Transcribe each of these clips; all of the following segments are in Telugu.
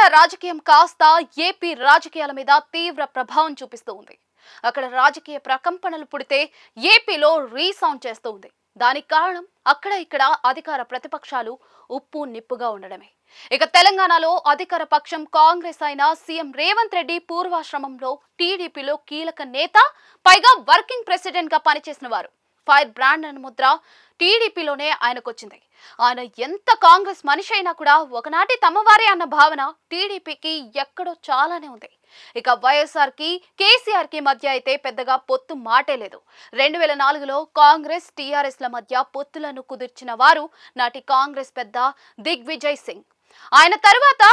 తెలంగాణ రాజకీయం కాస్త ఏపీ రాజకీయాల మీద తీవ్ర ప్రభావం చూపిస్తూ ఉంది. అక్కడ రాజకీయ ప్రకంపనలు పుడితే ఏపీలో రీసౌండ్ చేస్తూ ఉంది. దానికి కారణం అక్కడ ఇక్కడ అధికార ప్రతిపక్షాలు ఉప్పు నిప్పుగా ఉండడమే. ఇక తెలంగాణలో అధికార పక్షం కాంగ్రెస్ అయిన సీఎం రేవంత్ రెడ్డి పూర్వాశ్రమంలో టీడీపీలో కీలక నేత, పైగా వర్కింగ్ ప్రెసిడెంట్ గా పనిచేసిన వారు. ఫైర్ బ్రాండ్ అనే ముద్ర టీడీపీలోనే ఆయనకొచ్చింది. ఆయన ఎంత కాంగ్రెస్ మనిషి అయినా కూడా ఒకనాటి తమవారే అన్న భావన టీడీపీకి ఎక్కడో చాలానే ఉంది. ఇక వైఎస్ఆర్ కి కేసీఆర్ కి మధ్య అయితే పెద్దగా పొత్తు మాటే లేదు. 2004లో కాంగ్రెస్ టీఆర్ఎస్ ల మధ్య పొత్తులను కుదిర్చిన వారు నాటి కాంగ్రెస్ పెద్ద దిగ్విజయ్ సింగ్. ఆయన తర్వాత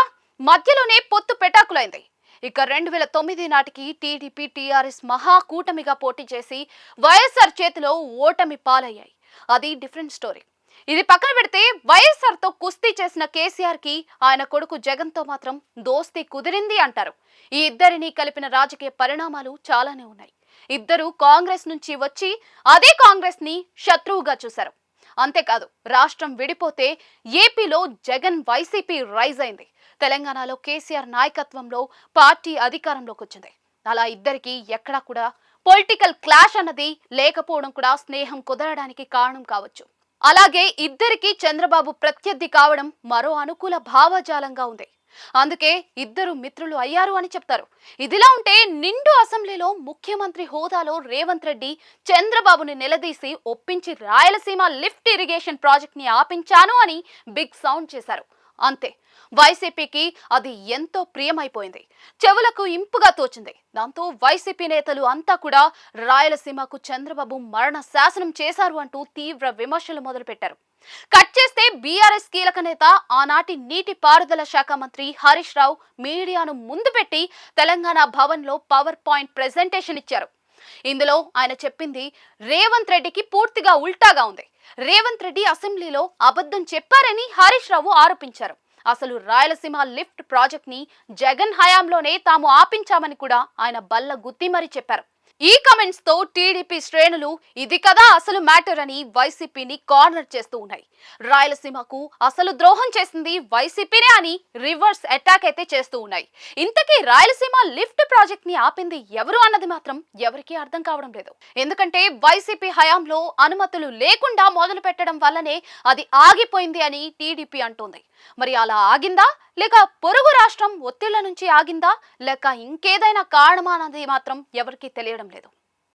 మధ్యలోనే పొత్తు పెటాకులైంది. ఇక 2009 నాటికి టీడీపీ టీఆర్ఎస్ మహాకూటమిగా పోటీ చేసి వైఎస్ఆర్ చేతిలో ఓటమి పాలయ్యాయి. అది డిఫరెంట్ స్టోరీ. ఇది పక్కన పెడితే వైఎస్ఆర్ తో కుస్తీ చేసిన కేసీఆర్ కి ఆయన కొడుకు జగన్ తో మాత్రం దోస్తీ కుదిరింది అంటారు. ఈ ఇద్దరిని కలిపిన రాజకీయ పరిణామాలు చాలానే ఉన్నాయి. ఇద్దరు కాంగ్రెస్ నుంచి వచ్చి అదే కాంగ్రెస్ ని శత్రువుగా చూశారు. అంతేకాదు, రాష్ట్రం విడిపోతే ఏపీలో జగన్ వైసీపీ రైజ్ అయింది. తెలంగాణలో కేసీఆర్ నాయకత్వంలో పార్టీ అధికారంలోకి వచ్చింది. అలా ఇద్దరికి ఎక్కడా కూడా పొలిటికల్ క్లాష్ అన్నది లేకపోవడం కూడా స్నేహం కుదరడానికి కారణం కావచ్చు. అలాగే ఇద్దరికి చంద్రబాబు ప్రత్యర్థి కావడం మరో అనుకూల భావజాలంగా ఉంది. అందుకే ఇద్దరు మిత్రులు అయ్యారు అని చెప్తారు. ఇదిలా ఉంటే నిండు అసెంబ్లీలో ముఖ్యమంత్రి హోదాలో రేవంత్ రెడ్డి చంద్రబాబుని నిలదీసి ఒప్పించి రాయలసీమ లిఫ్ట్ ఇరిగేషన్ ప్రాజెక్ట్ ని ఆపించాను అని బిగ్ సౌండ్ చేశారు. అంతే, వైసీపీకి అది ఎంతో ప్రియమైపోయింది, చెవులకు ఇంపుగా తోచింది. దాంతో వైసీపీ నేతలు అంతా కూడా రాయలసీమకు చంద్రబాబు మరణ శాసనం చేశారు అంటూ తీవ్ర విమర్శలు మొదలుపెట్టారు. కట్ చేస్తే బీఆర్ఎస్ కీలక నేత, ఆనాటి నీటి పారుదల శాఖ మంత్రి హరీష్ రావు మీడియాను ముందు పెట్టి తెలంగాణ భవన్ లో పవర్ పాయింట్ ప్రెజెంటేషన్ ఇచ్చారు. ఇందులో ఆయన చెప్పింది రేవంత్ రెడ్డికి పూర్తిగా ఉల్టాగా ఉంది. రేవంత్ రెడ్డి అసెంబ్లీలో అబద్ధం చెప్పారని హరీష్ రావు ఆరోపించారు. అసలు రాయలసీమ లిఫ్ట్ ప్రాజెక్ట్ ని జగన్ హయాంలోనే తాము ఆపించామని కూడా ఆయన బల్ల గుద్ది మరీ చెప్పారు. ఈ కమెంట్స్ తో టీడీపీ శ్రేణులు ఇది కదా అసలు మ్యాటర్ అని వైసీపీని కార్నర్ చేస్తూ ఉన్నాయి. రాయలసీమకు అసలు ద్రోహం చేసింది వైసీపీనే అని రివర్స్ అటాక్ అయితే చేస్తూ ఉన్నాయి. ఇంతకీ రాయలసీమ లిఫ్ట్ ప్రాజెక్ట్ ని ఆపింది ఎవరు అన్నది మాత్రం ఎవరికీ అర్థం కావడం లేదు. ఎందుకంటే వైసీపీ హయాంలో అనుమతులు లేకుండా మొదలు పెట్టడం వల్లనే అది ఆగిపోయింది అని టీడీపీ అంటోంది. మరి అలా ఆగిందా, లేక పొరుగు రాష్ట్రం ఒత్తిళ్ల నుంచి ఆగిందా, లేక ఇంకేదైనా కారణమా అన్నది మాత్రం ఎవరికీ తెలియడం లేదు.